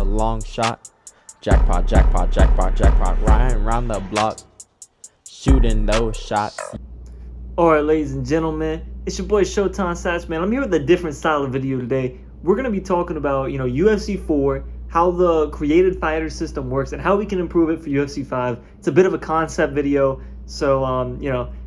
a long shot. Jackpot, jackpot, jackpot, jackpot, riding around the block, shooting those shots. Alright, ladies and gentlemen, it's your boy Showtime Sats, man. I'm here with a different style of video today. We're going to be talking about, UFC 4, how the created fighter system works, and how we can improve it for UFC 5. It's a bit of a concept video, so,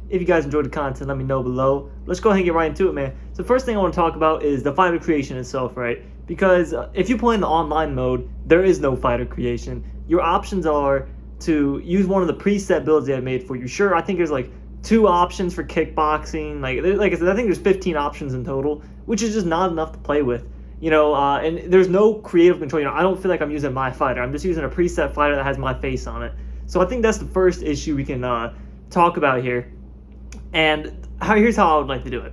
if you guys enjoyed the content, let me know below. Let's go ahead and get right into it, man. So the first thing I want to talk about is the fighter creation itself, right? Because if you play in the online mode, there is no fighter creation. Your options are to use one of the preset builds they have made for you. Sure, I think there's like 2 options for kickboxing. Like I said, I think there's 15 options in total, which is just not enough to play with. And there's no creative control. I don't feel like I'm using my fighter. I'm just using a preset fighter that has my face on it. So I think that's the first issue we can talk about here. And here's how I would like to do it.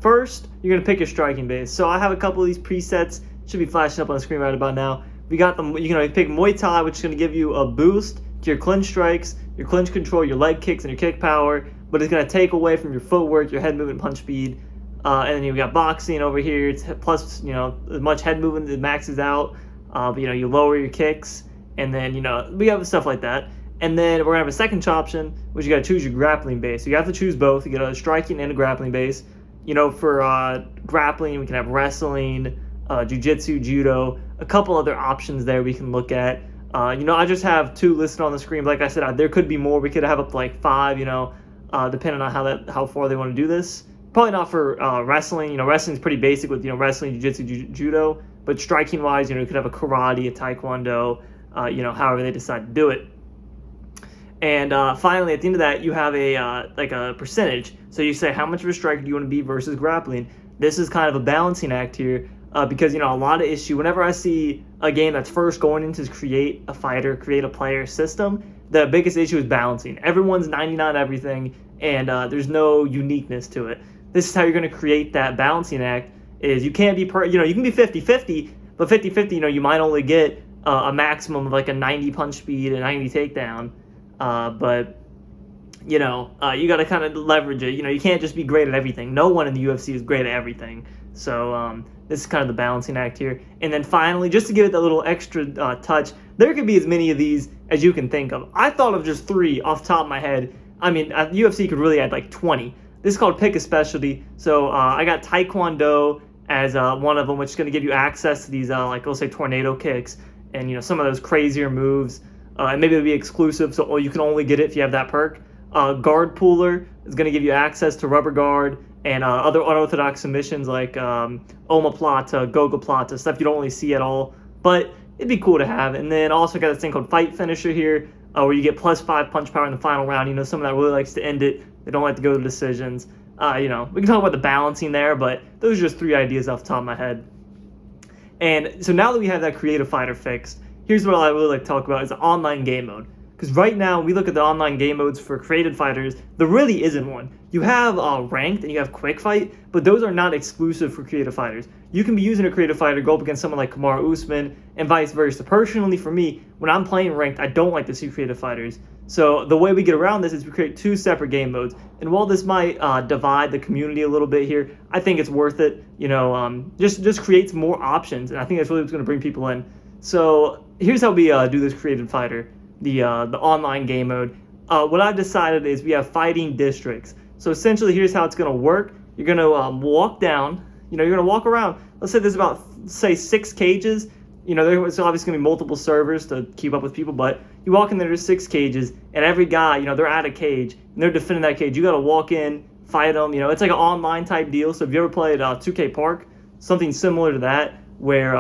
First, you're going to pick your striking base. So I have a couple of these presets. Should be flashing up on the screen right about now. We got them. You can pick Muay Thai, which is going to give you a boost to your clinch strikes, your clinch control, your leg kicks, and your kick power. But it's going to take away from your footwork, your head movement, punch speed. And then you've got boxing over here. It's plus, as much head movement that maxes out. But, you lower your kicks. And then, we have stuff like that. And then we're going to have a second option, which you got to choose your grappling base. So you have to choose both. You get a striking and a grappling base. For grappling, we can have wrestling, jiu-jitsu, judo, a couple other options there we can look at. I just have 2 listed on the screen. Like I said, there could be more. We could have up to like 5, depending on how far they want to do this. Probably not for wrestling. Wrestling is pretty basic with, wrestling, jiu-jitsu, judo. But striking-wise, you could have a karate, a taekwondo, however they decide to do it. And finally, at the end of that, you have a percentage. So you say how much of a striker do you want to be versus grappling. This is kind of a balancing act here because, a lot of issue. Whenever I see a game that's first going into create a fighter, create a player system, the biggest issue is balancing. Everyone's 99 everything, and there's no uniqueness to it. This is how you're going to create that balancing act. Is you can't be you can be 50-50, but 50-50, you might only get a maximum of like a 90 punch speed and 90 takedown. But you got to kind of leverage it. You can't just be great at everything. No one in the UFC is great at everything. So this is kind of the balancing act here. And then finally, just to give it that little extra touch, there could be as many of these as you can think of. I thought of just 3 off the top of my head. I mean, UFC could really add like 20. This is called pick a specialty. So I got Taekwondo as one of them, which is going to give you access to these let's say tornado kicks and some of those crazier moves. And maybe it'll be exclusive, so you can only get it if you have that perk. Guard Pooler is going to give you access to rubber guard and other unorthodox submissions like omoplata, gogoplata, stuff you don't really see at all, but it'd be cool to have. And then also got this thing called Fight Finisher here, where you get +5 punch power in the final round. Someone that really likes to end it. They don't like to go to decisions. We can talk about the balancing there, but those are just 3 ideas off the top of my head. And so now that we have that creative fighter fixed, here's what I really like to talk about is the online game mode. Because right now, we look at the online game modes for created fighters, there really isn't one. You have ranked and you have quick fight, but those are not exclusive for creative fighters. You can be using a creative fighter to go up against someone like Kamaru Usman and vice versa. Personally, for me, when I'm playing ranked, I don't like to see creative fighters. So the way we get around this is we create 2 separate game modes. And while this might divide the community a little bit here, I think it's worth it. Just creates more options, and I think that's really what's going to bring people in. So here's how we do this created fighter, the online game mode. What I've decided is we have fighting districts. So essentially, here's how it's going to work. You're going to walk down. You're going to walk around. Let's say there's about, say, 6 cages. There's obviously going to be multiple servers to keep up with people, but you walk in there, there's 6 cages, and every guy, they're at a cage, and they're defending that cage. You got to walk in, fight them. It's like an online type deal. So if you ever played 2K Park, something similar to that, where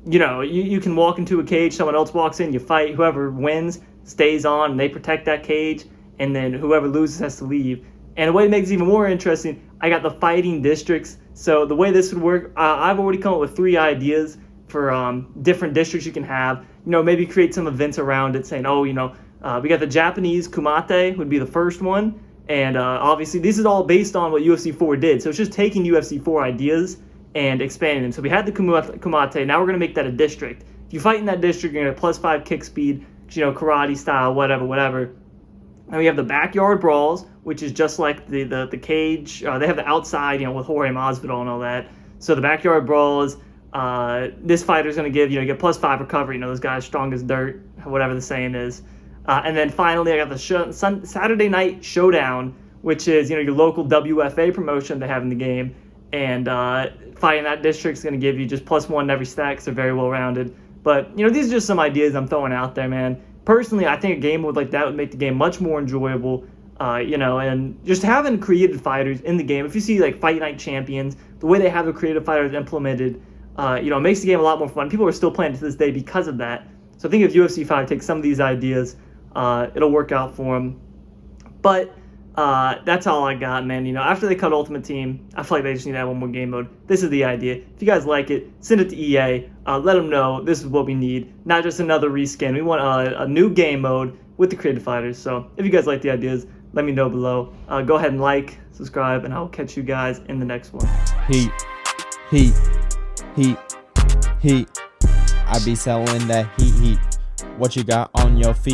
you can walk into a cage, someone else walks in, you fight, whoever wins stays on, and they protect that cage, and then whoever loses has to leave. And the way it makes it even more interesting, I got the fighting districts. So the way this would work, I've already come up with 3 ideas for different districts you can have. Maybe create some events around it saying, we got the Japanese Kumite would be the first one. And obviously, this is all based on what UFC 4 did. So it's just taking UFC 4 ideas and expanding them. So we had the Kumite. Now we're going to make that a district. If you fight in that district, you're going to get +5 kick speed, karate style, whatever. And we have the backyard brawls, which is just like the cage. They have the outside, with Jorge Masvidal and all that. So the backyard brawls, this fighter's going to give, you get +5 recovery. Those guys strong as dirt, whatever the saying is. And then finally, I got the Saturday Night Showdown, which is, your local WFA promotion they have in the game. And fighting that district is going to give you just +1 in every stack, so very well-rounded. But, these are just some ideas I'm throwing out there, man. Personally, I think a game mode like that would make the game much more enjoyable, and just having creative fighters in the game. If you see, like, Fight Night Champions, the way they have the creative fighters implemented, it makes the game a lot more fun. People are still playing to this day because of that. So I think if UFC 5 takes some of these ideas, it'll work out for them. But that's all I got, man. After they cut Ultimate Team, I feel like they just need to have one more game mode. This is the idea. If you guys like it, send it to EA. Let them know this is what we need. Not just another reskin. We want a new game mode with the creative fighters. So if you guys like the ideas, let me know below. Go ahead and like, subscribe, and I'll catch you guys in the next one. Heat. I be selling that heat. What you got on your feet?